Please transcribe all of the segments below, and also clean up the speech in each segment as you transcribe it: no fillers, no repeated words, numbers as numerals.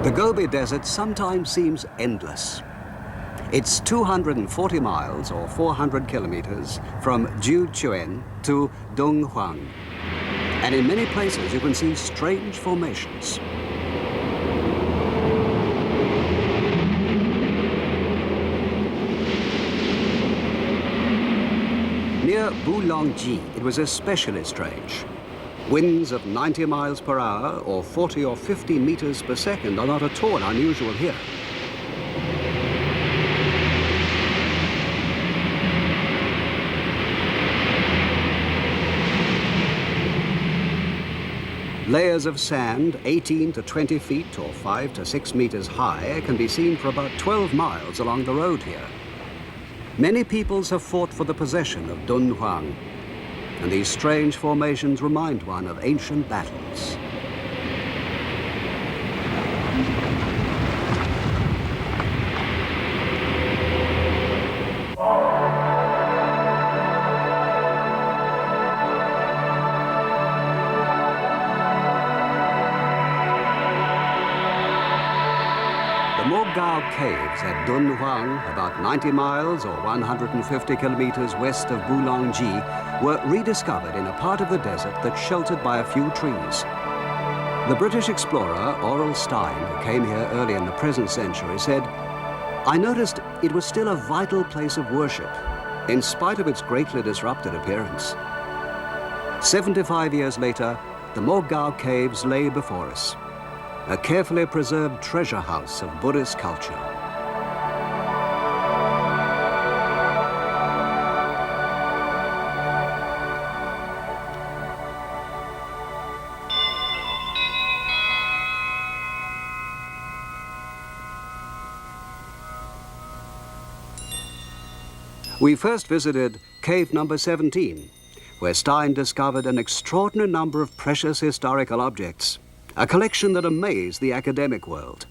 The Gobi Desert sometimes seems endless. It's 240 miles or 400 kilometers from Jiuquan to Donghuang. And in many places you can see strange formations. Near Bulongji, it was especially strange. Winds of 90 miles per hour or 40 or 50 meters per second are not at all unusual here. Layers of sand 18 to 20 feet or 5 to 6 meters high can be seen for about 12 miles along the road here. Many peoples have fought for the possession of Dunhuang, and these strange formations remind one of ancient battles. The Mogao Caves at Dunhuang, about 90 miles or 150 kilometers west of Bulongji, were rediscovered in a part of the desert that's sheltered by a few trees. The British explorer Aurel Stein, who came here early in the present century, said, "I noticed it was still a vital place of worship, in spite of its greatly disrupted appearance." 75 years later, the Mogao Caves lay before us, a carefully preserved treasure house of Buddhist culture. We first visited cave number 17, where Stein discovered an extraordinary number of precious historical objects, a collection that amazed the academic world.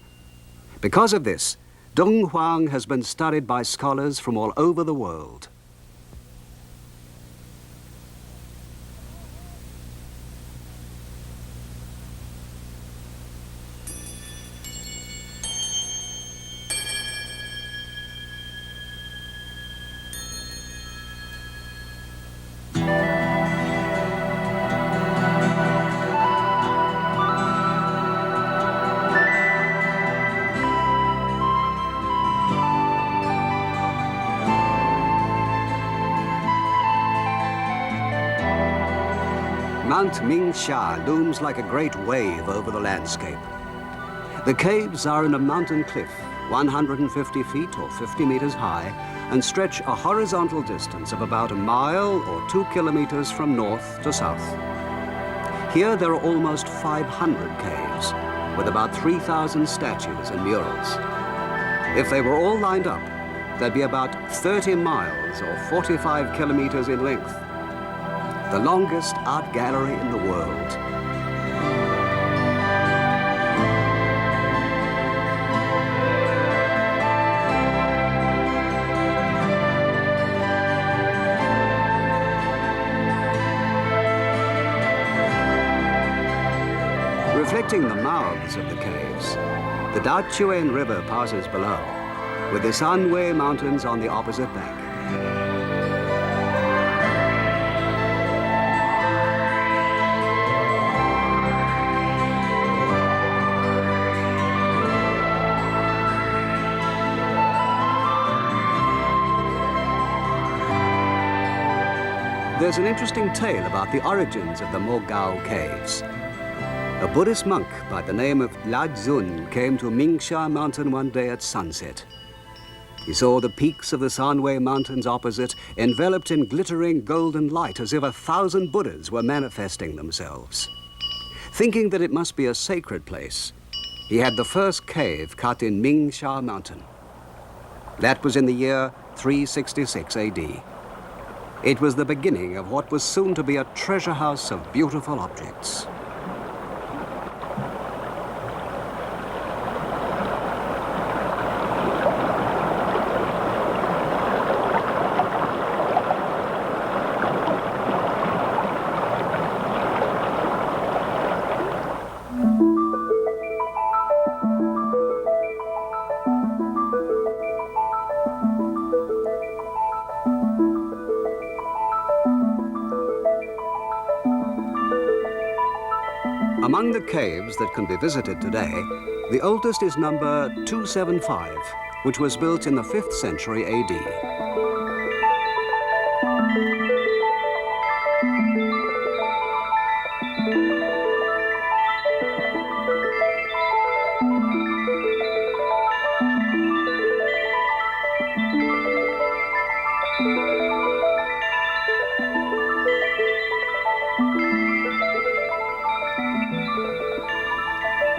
Because of this, Dunhuang has been studied by scholars from all over the world. Mount Mingsha looms like a great wave over the landscape. The caves are in a mountain cliff, 150 feet or 50 meters high, and stretch a horizontal distance of about a mile or 2 kilometers from north to south. Here there are almost 500 caves, with about 3,000 statues and murals. If they were all lined up, there'd be about 30 miles or 45 kilometers in length. The longest art gallery in the world. Reflecting the mouths of the caves, the Dachuan River passes below, with the Sanwei Mountains on the opposite bank. There's an interesting tale about the origins of the Mogao Caves. A Buddhist monk by the name of Lajun came to Mingsha Mountain one day at sunset. He saw the peaks of the Sanwei Mountains opposite, enveloped in glittering golden light, as if 1,000 Buddhas were manifesting themselves. Thinking that it must be a sacred place, he had the first cave cut in Mingsha Mountain. That was in the year 366 AD. It was the beginning of what was soon to be a treasure house of beautiful objects. caves that can be visited today, the oldest is number 275, which was built in the 5th century AD.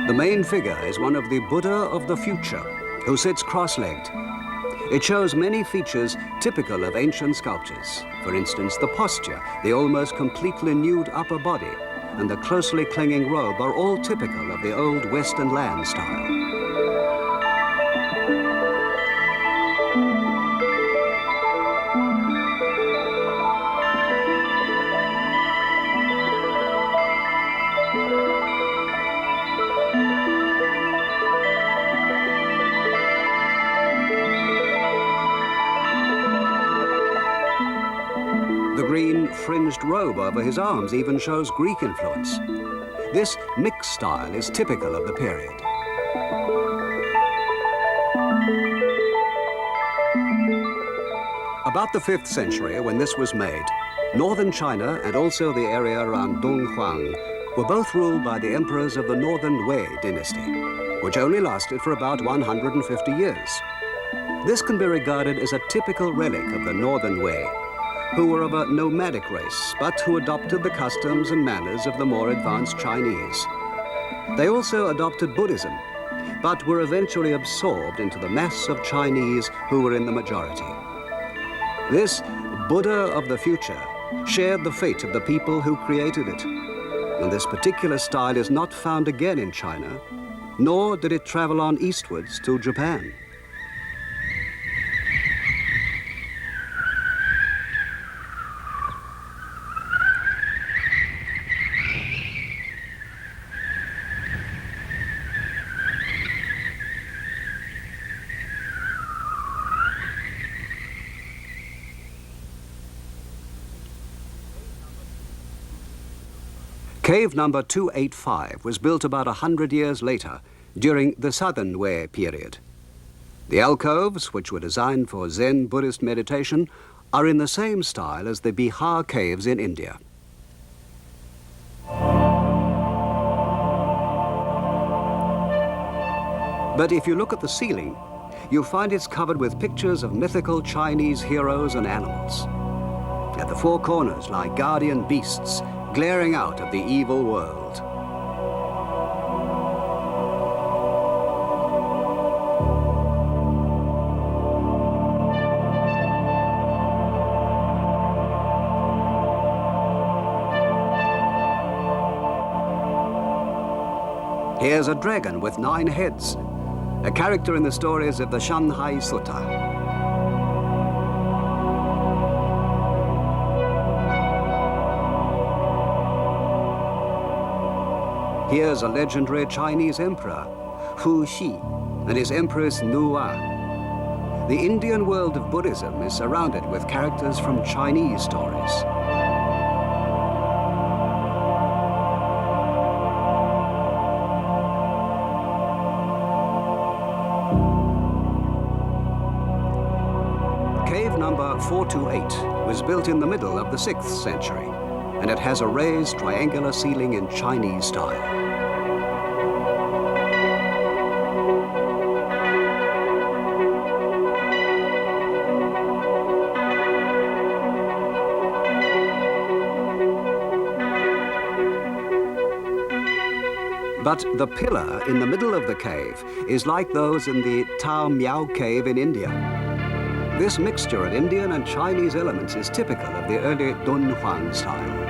The main figure is one of the Buddha of the future, who sits cross-legged. It shows many features typical of ancient sculptures. For instance, the posture, the almost completely nude upper body, and the closely clinging robe are all typical of the old Western land style. The green fringed robe over his arms even shows Greek influence. This mixed style is typical of the period. About the 5th century, when this was made, northern China and also the area around Donghuang were both ruled by the emperors of the Northern Wei dynasty, which only lasted for about 150 years. This can be regarded as a typical relic of the Northern Wei, who were of a nomadic race, but who adopted the customs and manners of the more advanced Chinese. They also adopted Buddhism, but were eventually absorbed into the mass of Chinese who were in the majority. This Buddha of the future shared the fate of the people who created it, and this particular style is not found again in China, nor did it travel on eastwards to Japan. Cave number 285 was built about 100 years later, during the Southern Wei period. The alcoves, which were designed for Zen Buddhist meditation, are in the same style as the Bihar caves in India. But if you look at the ceiling, you'll find it's covered with pictures of mythical Chinese heroes and animals. At the four corners lie guardian beasts, glaring out of the evil world. Here's a dragon with 9 heads, a character in the stories of the Shanhai Sutta. Here's a legendary Chinese emperor, Fu Xi, and his empress Nuwa. The Indian world of Buddhism is surrounded with characters from Chinese stories. Cave number 428 was built in the middle of the 6th century, and it has a raised triangular ceiling in Chinese style. But the pillar in the middle of the cave is like those in the Tao Miao cave in India. This mixture of Indian and Chinese elements is typical of the early Dunhuang style.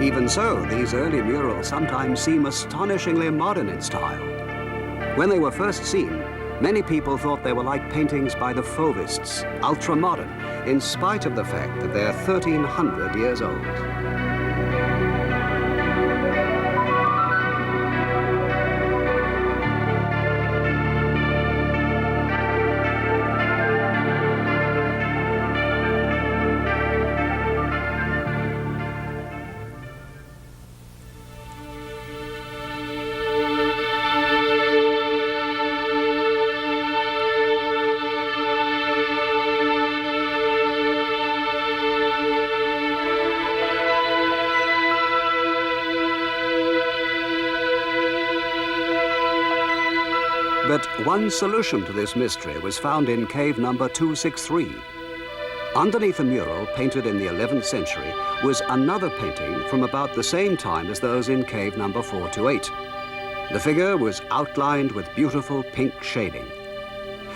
Even so, these early murals sometimes seem astonishingly modern in style. When they were first seen, many people thought they were like paintings by the Fauvists, ultra-modern, in spite of the fact that they're 1,300 years old. But one solution to this mystery was found in cave number 263. Underneath a mural painted in the 11th century was another painting from about the same time as those in cave number 428. The figure was outlined with beautiful pink shading.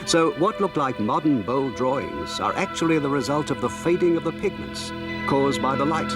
So what look like modern bold drawings are actually the result of the fading of the pigments caused by the light.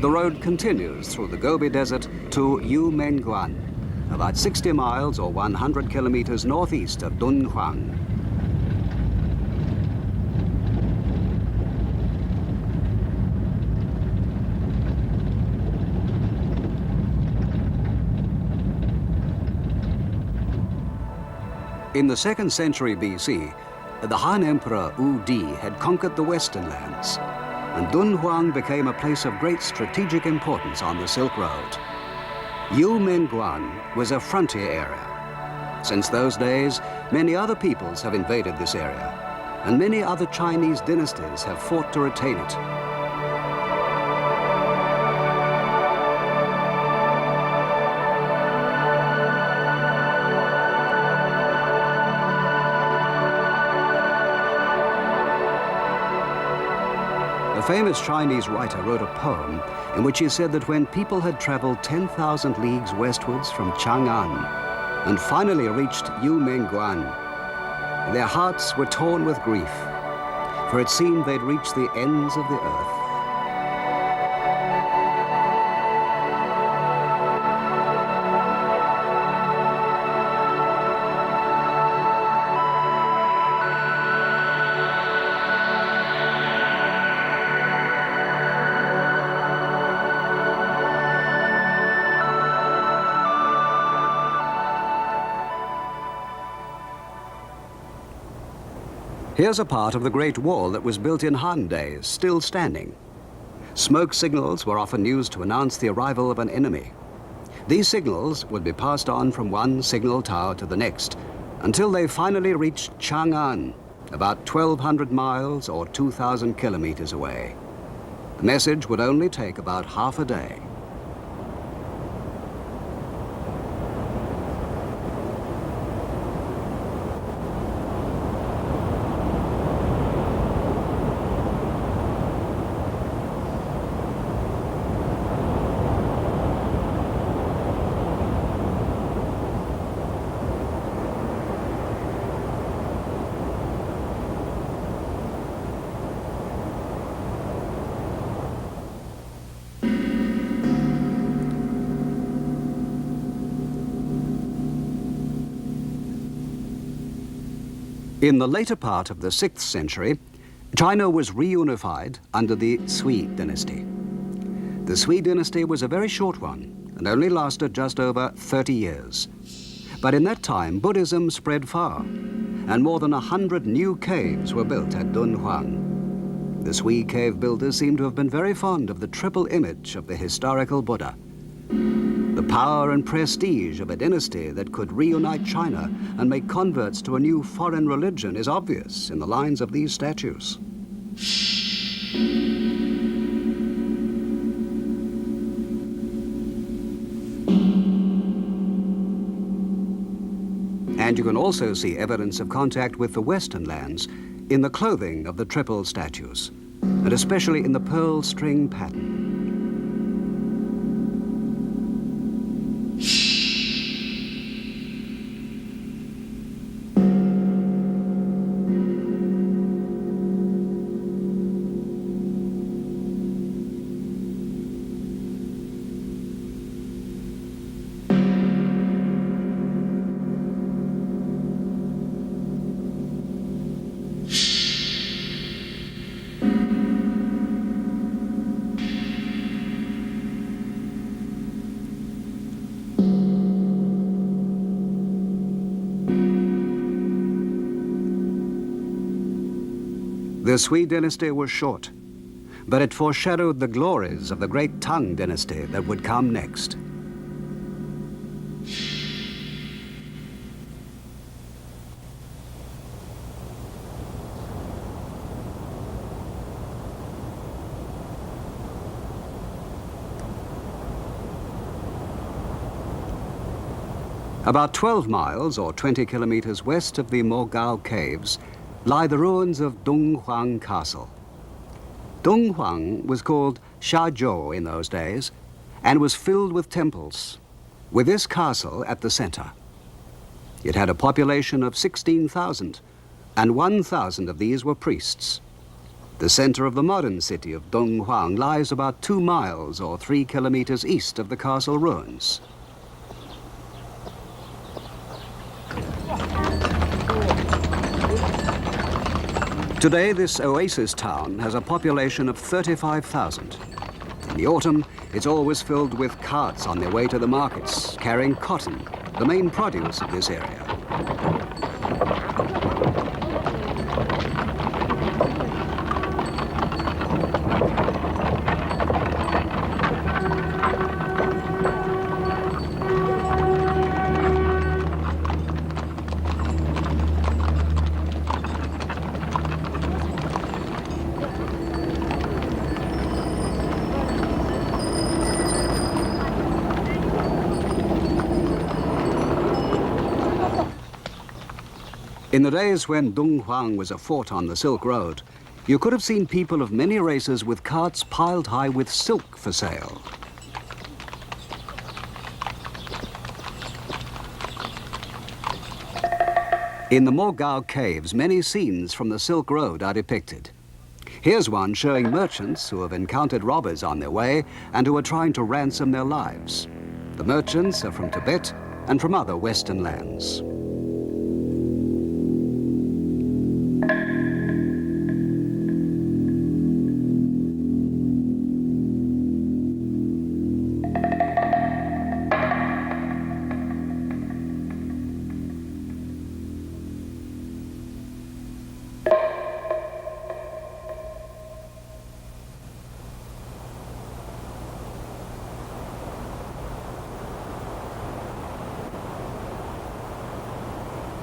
The road continues through the Gobi Desert to Yumenguan, about 60 miles or 100 kilometers northeast of Dunhuang. In the 2nd century BC, the Han Emperor Wu Di had conquered the western lands, and Dunhuang became a place of great strategic importance on the Silk Road. Yumenguan was a frontier area. Since those days, many other peoples have invaded this area, and many other Chinese dynasties have fought to retain it. A famous Chinese writer wrote a poem in which he said that when people had traveled 10,000 leagues westwards from Chang'an and finally reached Yumenguan, their hearts were torn with grief, for it seemed they'd reached the ends of the earth. Here's a part of the Great Wall that was built in Han days, still standing. Smoke signals were often used to announce the arrival of an enemy. These signals would be passed on from one signal tower to the next until they finally reached Chang'an, about 1,200 miles or 2,000 kilometers away. The message would only take about half a day. In the later part of the 6th century, China was reunified under the Sui dynasty. The Sui dynasty was a very short one and only lasted just over 30 years. But in that time, Buddhism spread far, and more than 100 new caves were built at Dunhuang. The Sui cave builders seem to have been very fond of the triple image of the historical Buddha. The power and prestige of a dynasty that could reunite China and make converts to a new foreign religion is obvious in the lines of these statues. And you can also see evidence of contact with the Western lands in the clothing of the triple statues, and especially in the pearl string pattern. The Sui dynasty was short, but it foreshadowed the glories of the great Tang dynasty that would come next. About 12 miles or 20 kilometers west of the Mogao Caves lie the ruins of Dunhuang Castle. Dunhuang was called Shazhou in those days and was filled with temples, with this castle at the center. It had a population of 16,000, and 1,000 of these were priests. The center of the modern city of Dunhuang lies about 2 miles or 3 kilometers east of the castle ruins. Today, this oasis town has a population of 35,000. In the autumn, it's always filled with carts on their way to the markets, carrying cotton, the main produce of this area. In the days when Dunhuang was a fort on the Silk Road, you could have seen people of many races with carts piled high with silk for sale. In the Mogao Caves, many scenes from the Silk Road are depicted. Here's one showing merchants who have encountered robbers on their way and who are trying to ransom their lives. The merchants are from Tibet and from other Western lands.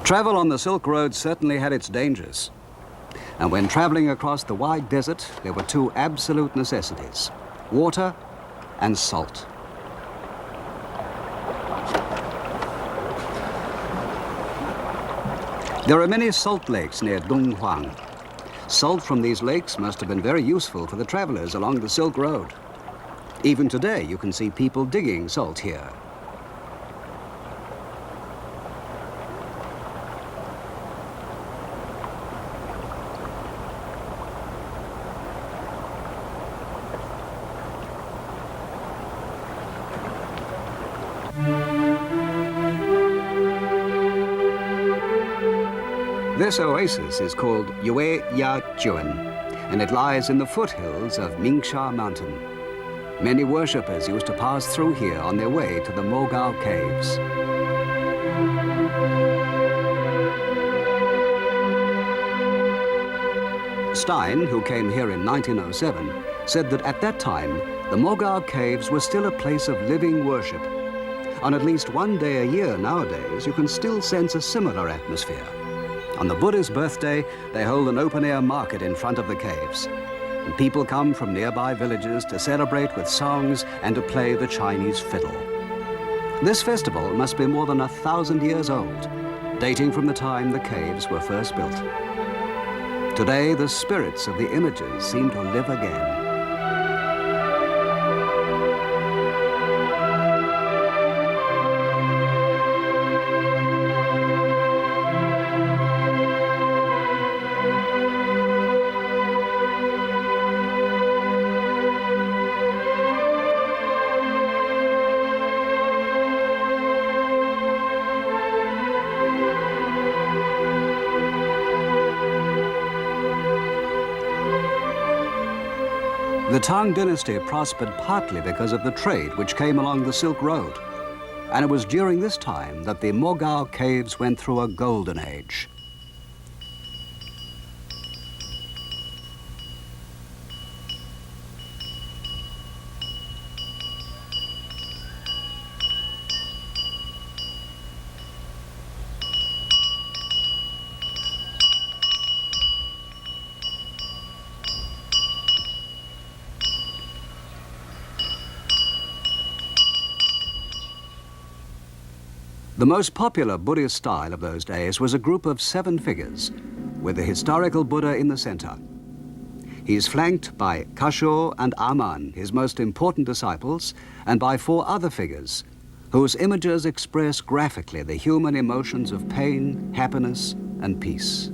Travel on the Silk Road certainly had its dangers. And when traveling across the wide desert, there were 2 absolute necessities: water and salt. There are many salt lakes near Dunhuang. Salt from these lakes must have been very useful for the travelers along the Silk Road. Even today, you can see people digging salt here. This oasis is called Yue Ya Juan, and it lies in the foothills of Mingsha Mountain. Many worshippers used to pass through here on their way to the Mogao Caves. Stein, who came here in 1907, said that at that time, the Mogao Caves were still a place of living worship. On at least one day a year nowadays, you can still sense a similar atmosphere. On the Buddha's birthday, they hold an open-air market in front of the caves. And people come from nearby villages to celebrate with songs and to play the Chinese fiddle. This festival must be more than 1,000 years old, dating from the time the caves were first built. Today, the spirits of the images seem to live again. The Tang dynasty prospered partly because of the trade which came along the Silk Road. And it was during this time that the Mogao Caves went through a golden age. The most popular Buddhist style of those days was a group of 7 figures, with the historical Buddha in the center. He is flanked by Kasho and Aman, his most important disciples, and by 4 other figures, whose images express graphically the human emotions of pain, happiness, and peace.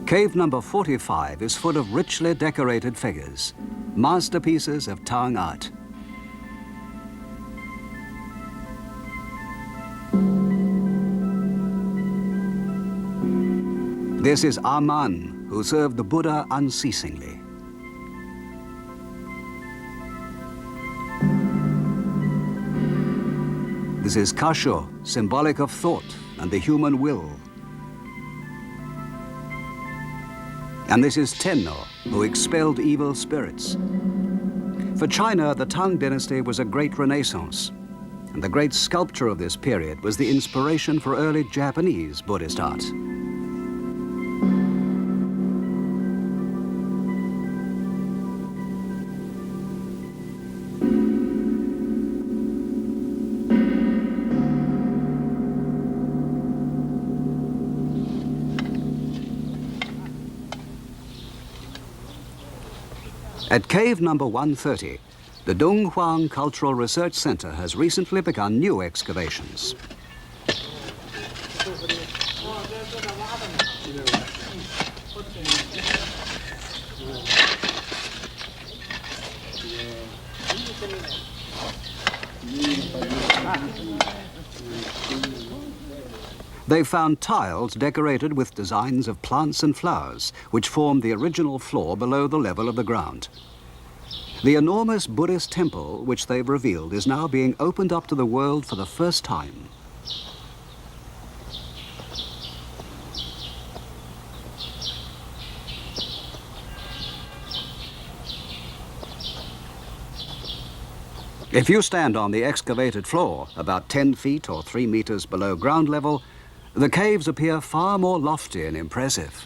Cave number 45 is full of richly decorated figures, masterpieces of Tang art. This is Aman, who served the Buddha unceasingly. This is Kasho, symbolic of thought and the human will. And this is Tenno, who expelled evil spirits. For China, the Tang dynasty was a great renaissance, and the great sculpture of this period was the inspiration for early Japanese Buddhist art. At cave number 130, the Donghuang Cultural Research Center has recently begun new excavations. They found tiles decorated with designs of plants and flowers, which formed the original floor below the level of the ground. The enormous Buddhist temple, which they've revealed, is now being opened up to the world for the first time. If you stand on the excavated floor, about 10 feet or 3 meters below ground level, the caves appear far more lofty and impressive.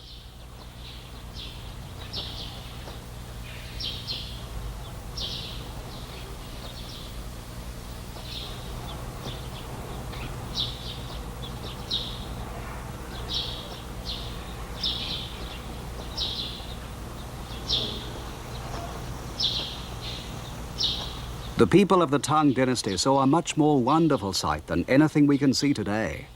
The people of the Tang dynasty saw a much more wonderful sight than anything we can see today.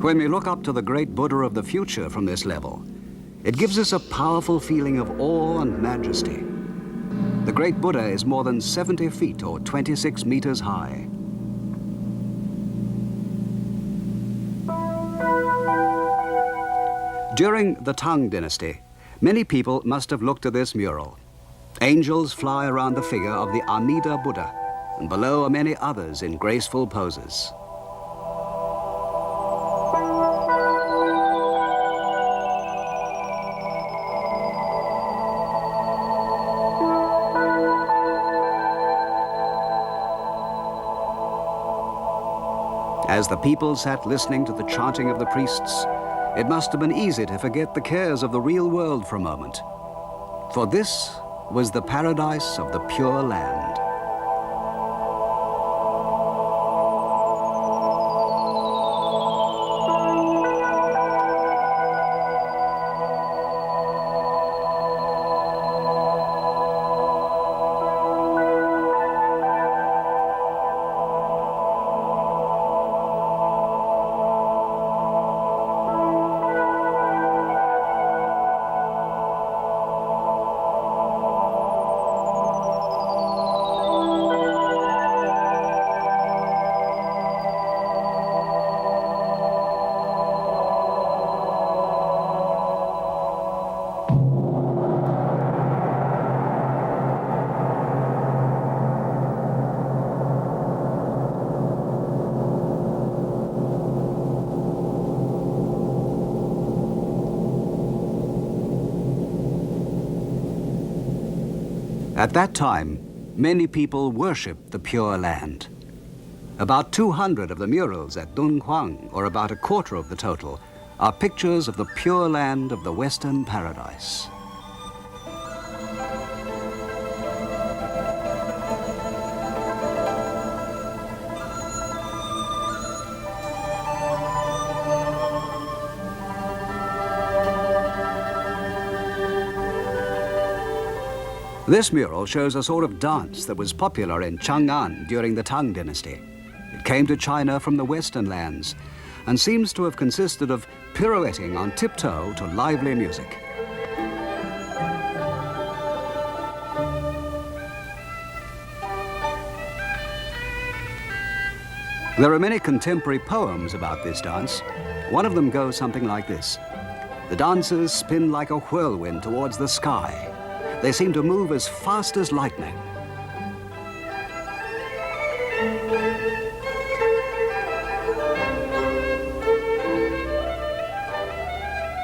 When we look up to the great Buddha of the future from this level, it gives us a powerful feeling of awe and majesty. The great Buddha is more than 70 feet or 26 meters high. During the Tang dynasty, many people must have looked at this mural. Angels fly around the figure of the Amida Buddha, and below are many others in graceful poses. As the people sat listening to the chanting of the priests, it must have been easy to forget the cares of the real world for a moment. For this was the paradise of the Pure Land. At that time, many people worshipped the Pure Land. About 200 of the murals at Dunhuang, or about a quarter of the total, are pictures of the Pure Land of the Western Paradise. This mural shows a sort of dance that was popular in Chang'an during the Tang Dynasty. It came to China from the Western lands and seems to have consisted of pirouetting on tiptoe to lively music. There are many contemporary poems about this dance. One of them goes something like this. The dancers spin like a whirlwind towards the sky. They seem to move as fast as lightning.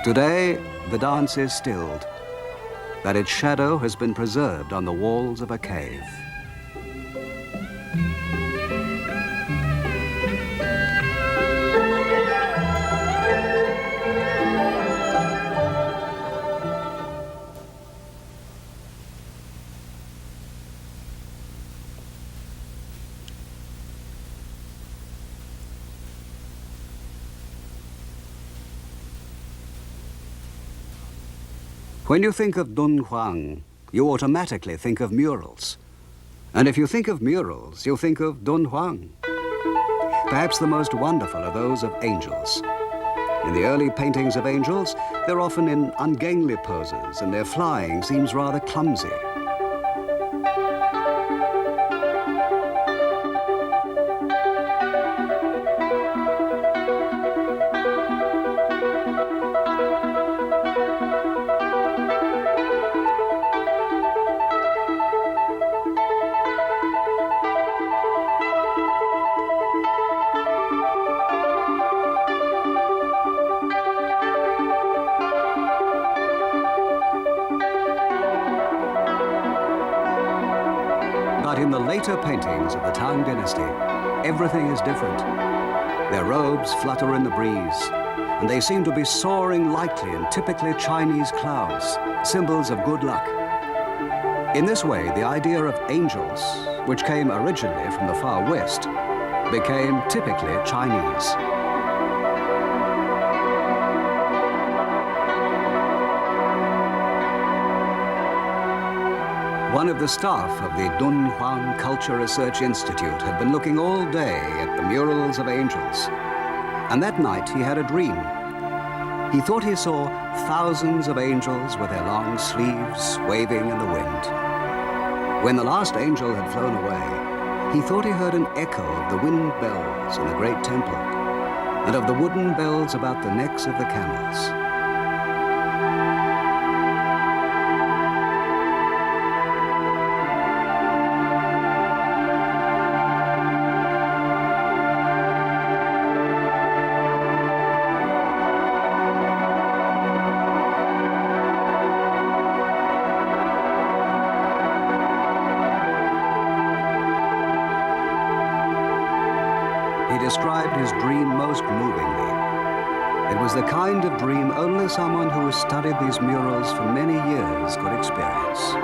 Today, the dance is stilled, but its shadow has been preserved on the walls of a cave. When you think of Dunhuang, you automatically think of murals. And if you think of murals, you think of Dunhuang. Perhaps the most wonderful are those of angels. In the early paintings of angels, they're often in ungainly poses, and their flying seems rather clumsy. But in the later paintings of the Tang Dynasty, everything is different. Their robes flutter in the breeze, and they seem to be soaring lightly in typically Chinese clouds, symbols of good luck. In this way, the idea of angels, which came originally from the far west, became typically Chinese. One of the staff of the Dunhuang Culture Research Institute had been looking all day at the murals of angels. And that night he had a dream. He thought he saw thousands of angels with their long sleeves waving in the wind. When the last angel had flown away, he thought he heard an echo of the wind bells in the great temple and of the wooden bells about the necks of the camels. He described his dream most movingly. It was the kind of dream only someone who has studied these murals for many years could experience.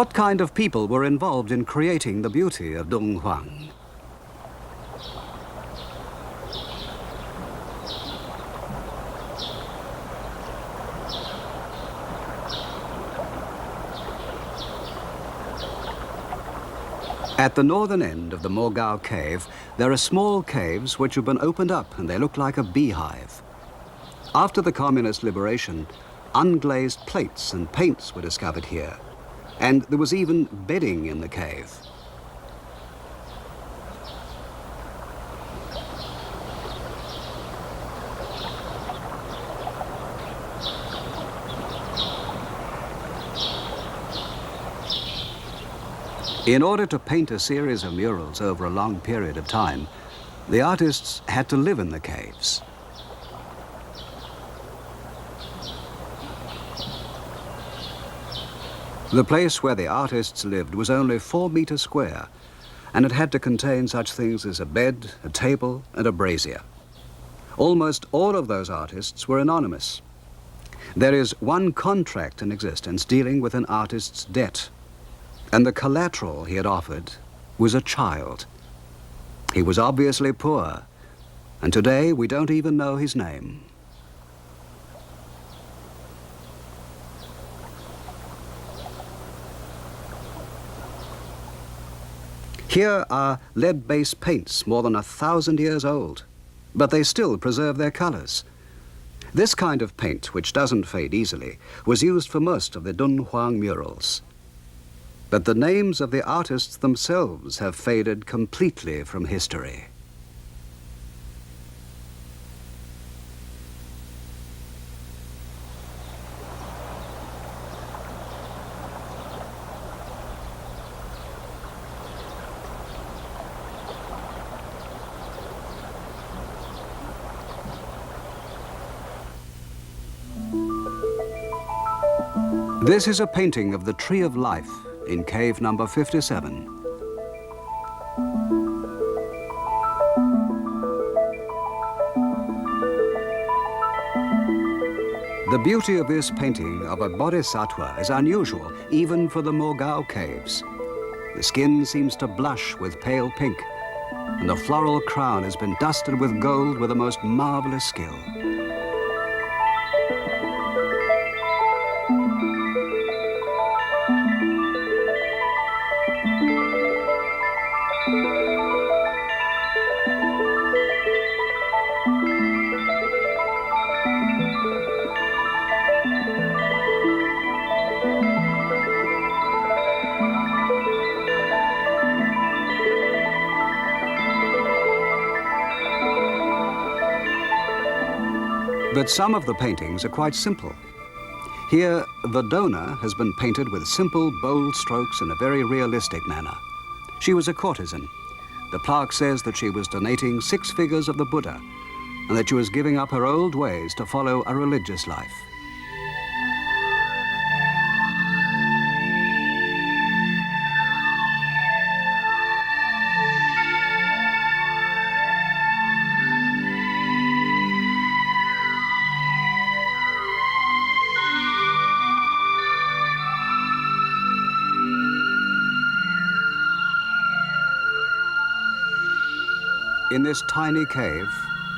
What kind of people were involved in creating the beauty of Dunhuang? At the northern end of the Mogao Cave, there are small caves which have been opened up and they look like a beehive. After the communist liberation, unglazed plates and paints were discovered here, and there was even bedding in the cave. In order to paint a series of murals over a long period of time, the artists had to live in the caves. The place where the artists lived was only 4 meters square, and it had to contain such things as a bed, a table, and a brazier. Almost all of those artists were anonymous. There is one contract in existence dealing with an artist's debt, and the collateral he had offered was a child. He was obviously poor, and today we don't even know his name. Here are lead-based paints more than 1,000 years old, but they still preserve their colors. This kind of paint, which doesn't fade easily, was used for most of the Dunhuang murals. But the names of the artists themselves have faded completely from history. This is a painting of the Tree of Life in cave number 57. The beauty of this painting of a bodhisattva is unusual even for the Mogao caves. The skin seems to blush with pale pink, and the floral crown has been dusted with gold with the most marvelous skill. But some of the paintings are quite simple. Here, the donor has been painted with simple, bold strokes in a very realistic manner. She was a courtesan. The plaque says that she was donating 6 figures of the Buddha and that she was giving up her old ways to follow a religious life. In this tiny cave,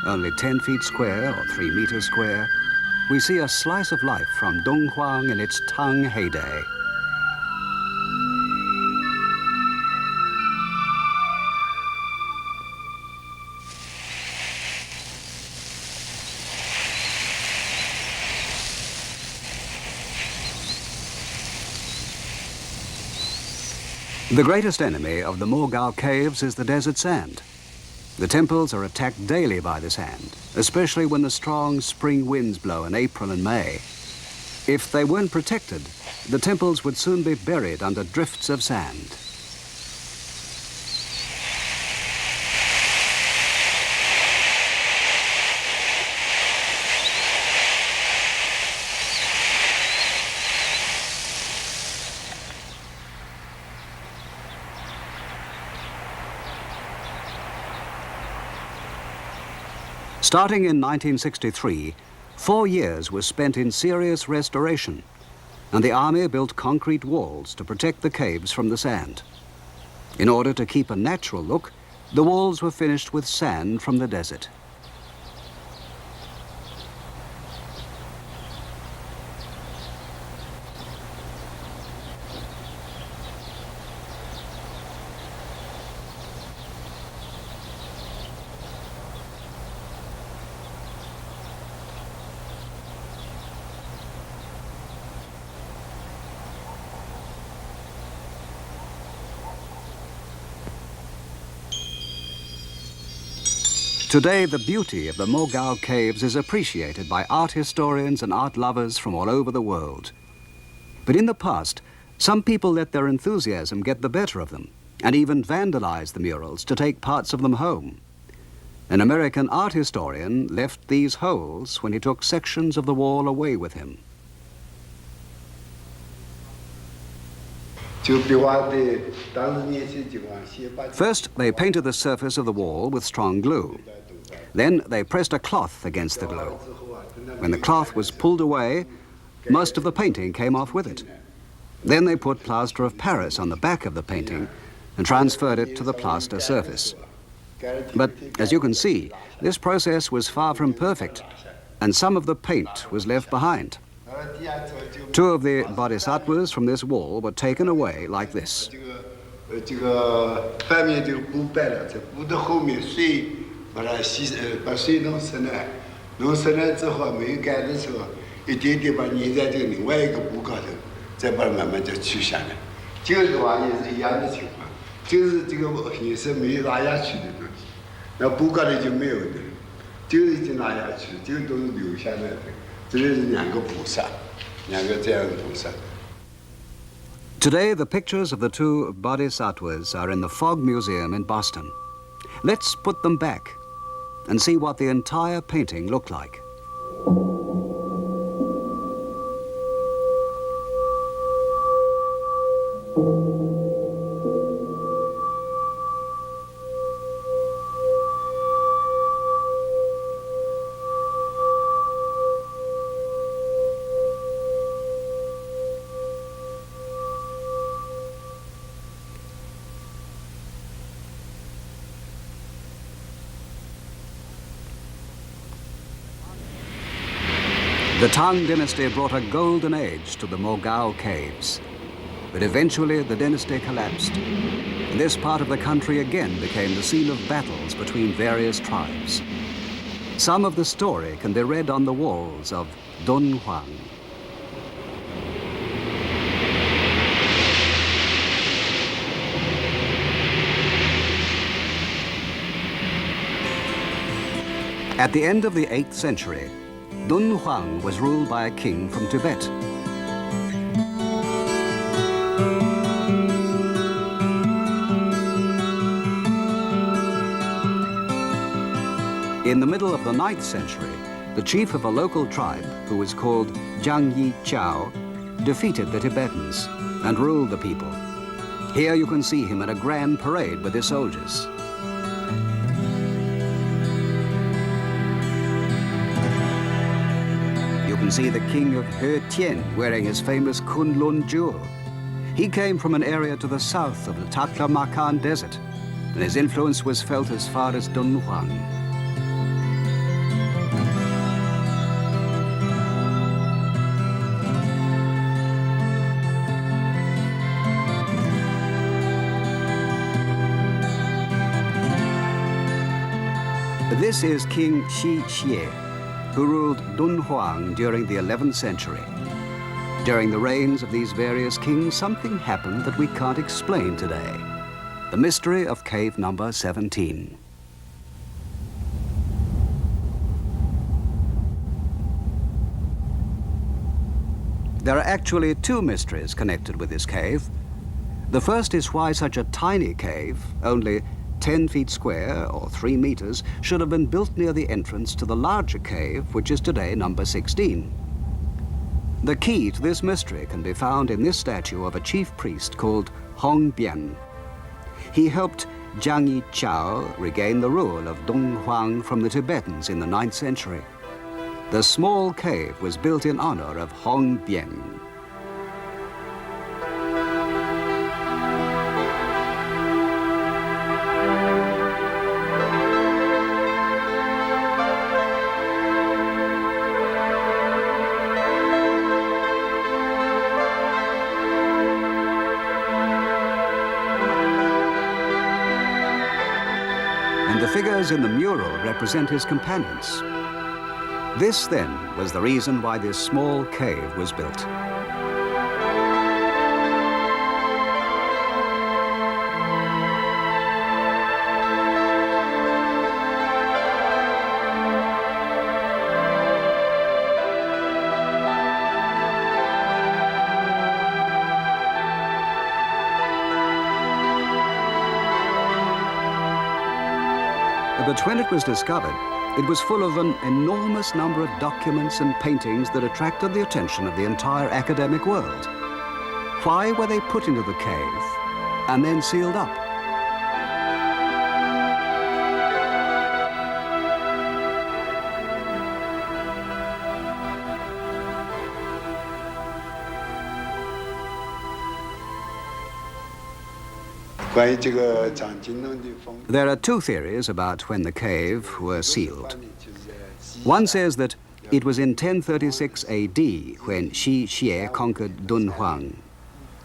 only 10 feet square or 3 meters square, we see a slice of life from Dunhuang in its Tang heyday. The greatest enemy of the Mogao caves is the desert sand. The temples are attacked daily by the sand, especially when the strong spring winds blow in April and May. If they weren't protected, the temples would soon be buried under drifts of sand. Starting in 1963, 4 years were spent in serious restoration, and the army built concrete walls to protect the caves from the sand. In order to keep a natural look, the walls were finished with sand from the desert. Today, the beauty of the Mogao Caves is appreciated by art historians and art lovers from all over the world. But in the past, some people let their enthusiasm get the better of them and even vandalized the murals to take parts of them home. An American art historian left these holes when he took sections of the wall away with him. First, they painted the surface of the wall with strong glue. Then they pressed a cloth against the glue. When the cloth was pulled away, most of the painting came off with it. Then they put plaster of Paris on the back of the painting and transferred it to the plaster surface. But as you can see, this process was far from perfect, and some of the paint was left behind. Two of the bodhisattvas from this wall were taken away like this. Today, the pictures of the two bodhisattvas are in the Fogg Museum in Boston. Let's put them back and see what the entire painting looked like. The Tang dynasty brought a golden age to the Mogao Caves, but eventually the dynasty collapsed. And this part of the country again became the scene of battles between various tribes. Some of the story can be read on the walls of Dunhuang. At the end of the 8th century, Dunhuang was ruled by a king from Tibet. In the middle of the 9th century, the chief of a local tribe, who was called Zhang Yi Chao, defeated the Tibetans and ruled the people. Here you can see him at a grand parade with his soldiers. You can see the king of He Tien wearing his famous Kunlun jewel. He came from an area to the south of the Taklamakan Desert, and his influence was felt as far as Dunhuang. This is King Shi Xie, who ruled Dunhuang during the 11th century. During the reigns of these various kings, something happened that we can't explain today. The mystery of cave number 17. There are actually two mysteries connected with this cave. The first is why such a tiny cave, only 10 feet square, or 3 meters, should have been built near the entrance to the larger cave, which is today number 16. The key to this mystery can be found in this statue of a chief priest called Hong Bian. He helped Zhang Yi Chao regain the rule of Dunhuang from the Tibetans in the 9th century. The small cave was built in honor of Hong Bian. The figures in the mural represent his companions. This, then, was the reason why this small cave was built. But when it was discovered, it was full of an enormous number of documents and paintings that attracted the attention of the entire academic world. Why were they put into the cave and then sealed up? There are two theories about when the cave was sealed. One says that it was in 1036 AD when Shi Xie conquered Dunhuang.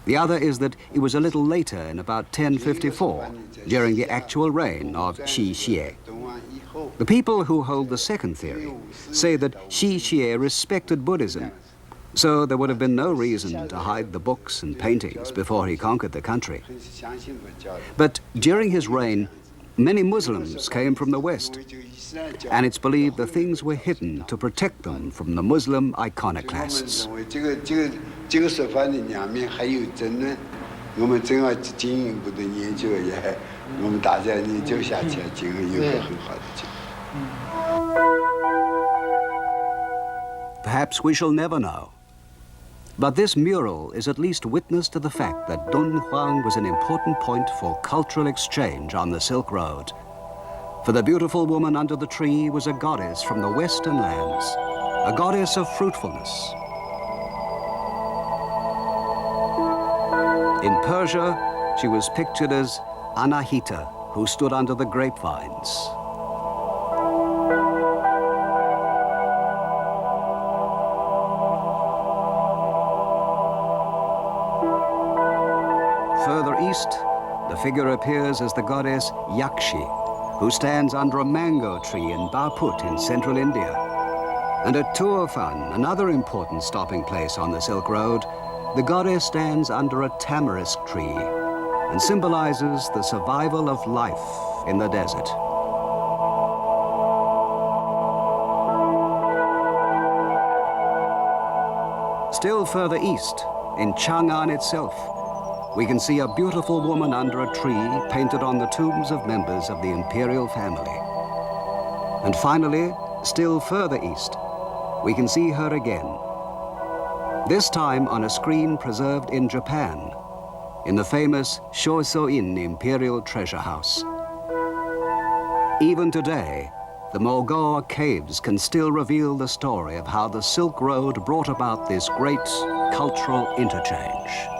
The other is that it was a little later, in about 1054, during the actual reign of Shi Xie. The people who hold the second theory say that Shi Xie respected Buddhism, so there would have been no reason to hide the books and paintings before he conquered the country. But during his reign, many Muslims came from the West, and it's believed the things were hidden to protect them from the Muslim iconoclasts. Perhaps we shall never know. But this mural is at least witness to the fact that Dunhuang was an important point for cultural exchange on the Silk Road. For the beautiful woman under the tree was a goddess from the Western lands, a goddess of fruitfulness. In Persia, she was pictured as Anahita, who stood under the grapevines. Further east, the figure appears as the goddess Yakshi, who stands under a mango tree in Baput in central India. And at Turfan, another important stopping place on the Silk Road, the goddess stands under a tamarisk tree and symbolizes the survival of life in the desert. Still further east, in Chang'an itself, we can see a beautiful woman under a tree painted on the tombs of members of the imperial family. And finally, still further east, we can see her again, this time on a screen preserved in Japan, in the famous Shoso-in Imperial Treasure House. Even today, the Mogoa caves can still reveal the story of how the Silk Road brought about this great cultural interchange.